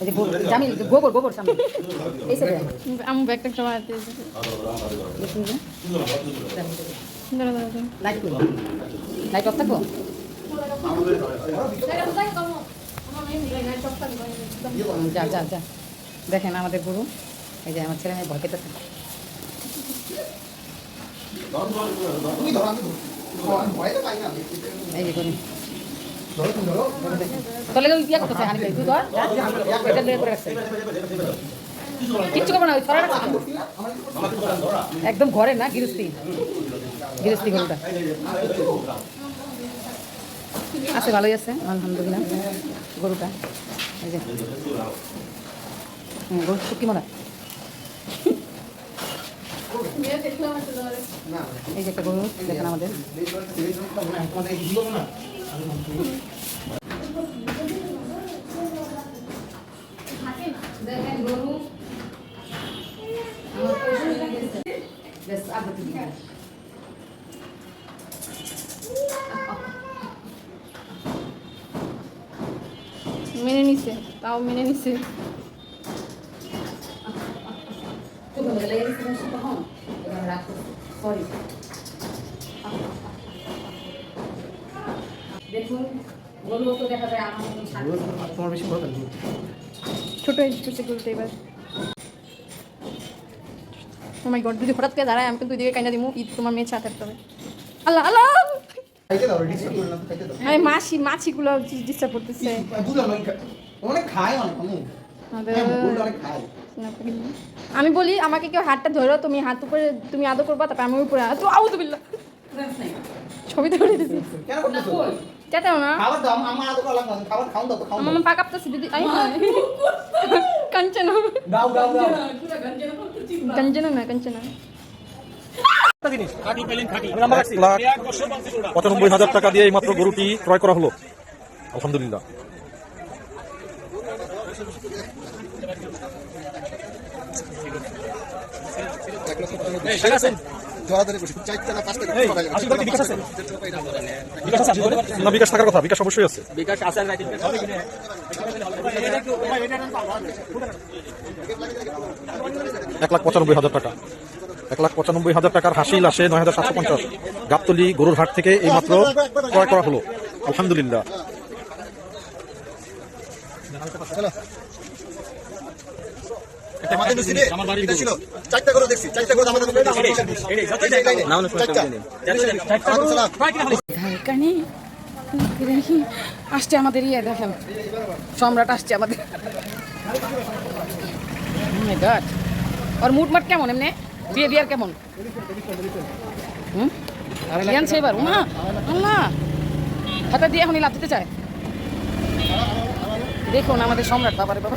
এই যে জামিল গোবর গোবর সামনে এই সাইডে আমি ব্যাগটা একটা মারতে লাইট করবো লাইট অফ থাকবো যা যা যা দেখেন আমাদের গরু এই যে আমার ছেলে মেয়ে ভয় পেতেছে এই যে গরু তলে ইয়া করতেছে হানি তুই ধর এটা দিয়ে করে রাখছে কিচ্ছু করবো না ওই ছড়া রাখছে একদম ঘরে না গৃহস্থী গৃহস্থী গরুটা আছে ভালোই আছে আলহামদুলিল্লাহ গরুটা এই যে গরু কি মনে এই যে একটা গরু দেখেন আমাদের দেখেন গরু মেনে নিছে তাও মেনে নিছে দেখুন গরু তো দেখা যায় তোমার বেশি বড় ছোট হচ্ছে গরুটা এবার ও মাই গড যদি হঠাৎ করে দাঁড়ায় আমি কিন্তু দিকে কাইনা দিমু ঈদ তোমার মেয়ে ছাড় থাকতে হবে আল্লাহ আল্লাহ খাইতে দাও ডিস্টার্ব করো না খাইতে দাও আরে মাছিগুলো ডিস্টার্ব করতেছে বুঝলাম অনেক খায় অনেক অনেক খায় আমি বলি আমাকে কেউ হাতটা ধরো তুমি হাত উপরে তুমি আদর করবা তারপর আমি উপরে তো আউযুবিল্লাহ ছবি তো করে দিছি কেন করতেছো চেতাও না খাবার দাও আমার আদর করা লাগবে খাবার খাও দাও খাও আমার পাকাপতেছে দিদি আই কাঞ্চনা দাও দাও দাও কাঞ্চনা 1,95,000 টাকা দিয়ে এই মাত্র গরুটি ক্রয় করা হলো আলহামদুলিল্লাহ বিকাশ থাকার কথা বিকাশ অবশ্যই আছে 1,95,000 টাকা 1,95,000 টাকার হাসিল আসে 9,750 গাবতলী গরুর হাট থেকে এই মাত্র ক্রয় করা হলো আলহামদুলিল্লাহ আসছে আমাদের ইয়ে দেখেন সম্রাট আসছে আমাদের আর মুটমাট কেমন এমনি বিহেভিয়ার কেমন আনছে এবার উমা আল্লাহ হাতে দিয়ে এখনই লাভ দিতে চায় দেখুন আমাদের সম্রাট বাবারে বাবা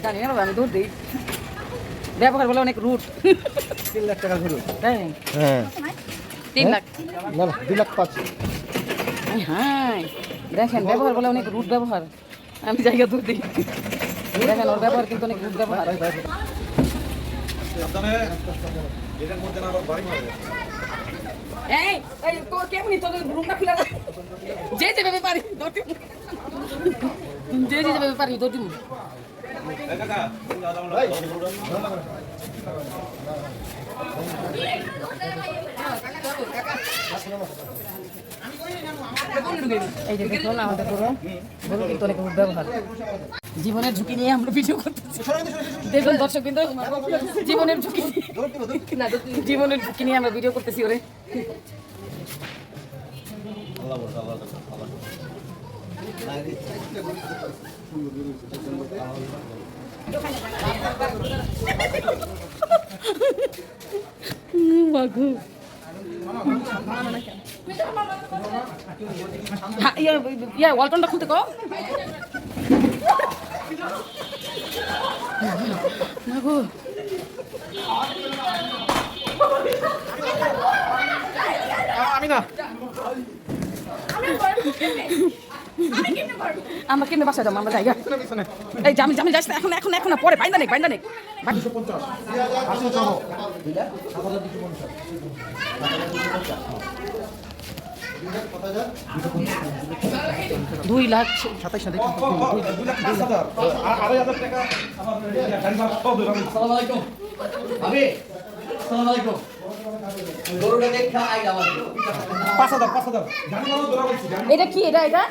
জানি না বাবা আমি দৌড় দিই ব্যবহার বলে অনেক রুট 3 লাখ টাকা ঘুরো হ্যাঁ হ্যাঁ 3 লাখ না 2 লাখ 5 হ্যাঁ দেখেন ব্যবহার বলে অনেক রুট ব্যবহার আমি জায়গা দূর দিই দেখেন ওর ব্যবহার কিন্তু অনেক রুট ব্যবহার এই এই তো কেমনি তোদের রুমটা খুলে যে যেভাবে পারি যে যেভাবে পারি দৌড়ি এই যে দেখুন আমাদের গরু কিন্তু অনেক ব্যবহার জীবনের ঝুঁকি নিয়ে আমরা ভিডিও করতেছি দেখুন দর্শক কিন্তু জীবনের ঝুঁকি নিয়ে আমরা ভিডিও করতেছি ওরে বাঘু ইয়া ওয়ালটনটা খুলতে কো বাঘু আমি না আমরা কেন বাসা যাবো আমরা জায়গা এই জামি জামি যাস না এখন এখন এখন না পরে বাইন্দা নেই 2 লাখ 27 সালে এটা কি এটা এটা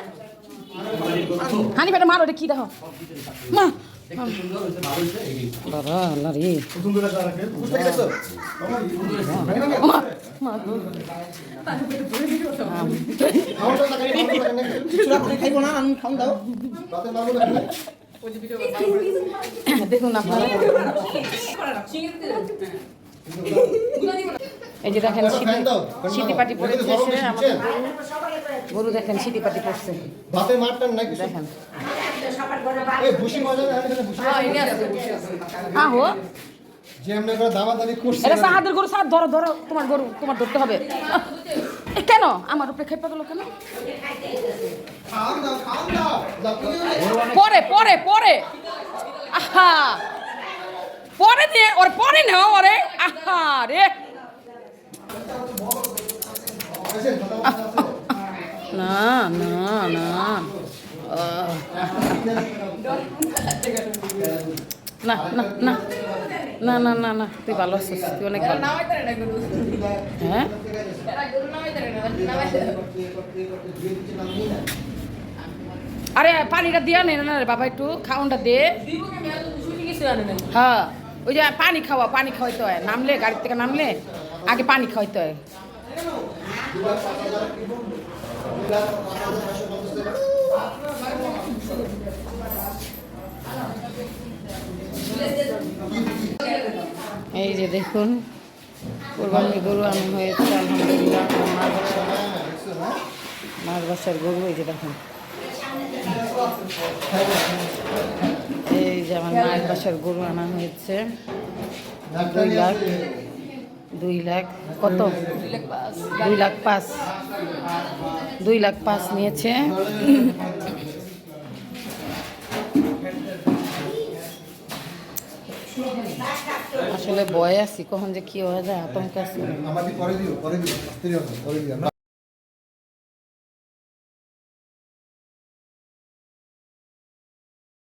হানি পেটে মারো এটা কি দেখো মা বাবা আল্লাহ রে খাইবো না আমি খাওন দাও দেখুন আপনারা এই যে দেখেন সিটি পাটি পড়েছে আমাদের গরু দেখেন সিটি পাটি পড়ছে ভাতে মারটান নাকি দেখেন এই ভুসি মজা না ভুসি আহো যে আমরা করে দামাদামি করছি এটা সাহাদের গরু সাহাদ ধরো ধরো তোমার গরু তোমার ধরতে হবে কেন আমার উপরে খেপে গেল কেন খাওন দাও পরে পরে পরে আহা পরে দে ওর পরে নাও ওরে আহা রে না না না না না না না না না না তুই ভালো আছিস তুই অনেক ভালো হ্যাঁ আরে পানিটা দিয়া নে না রে বাবা একটু খাওনটা দে হ্যাঁ ওই যে পানি খাওয়াইতে হয় নামলে গাড়ির থেকে নামলে আগে পানি খাওয়াইতে হয় এই যে দেখুন কোরবানির গরু আমি হয়েছে আলহামদুলিল্লাহ মার বাসার গরু এই যে দেখুন এই যে আমার মায়ের বাসার গরু আনা হয়েছে 2 লাখ কত 2 লাখ 5 নিয়েছে আসলে ভয় আছি কখন যে কি হয়ে যায় আতঙ্ক আছে আমাদের পরে দিও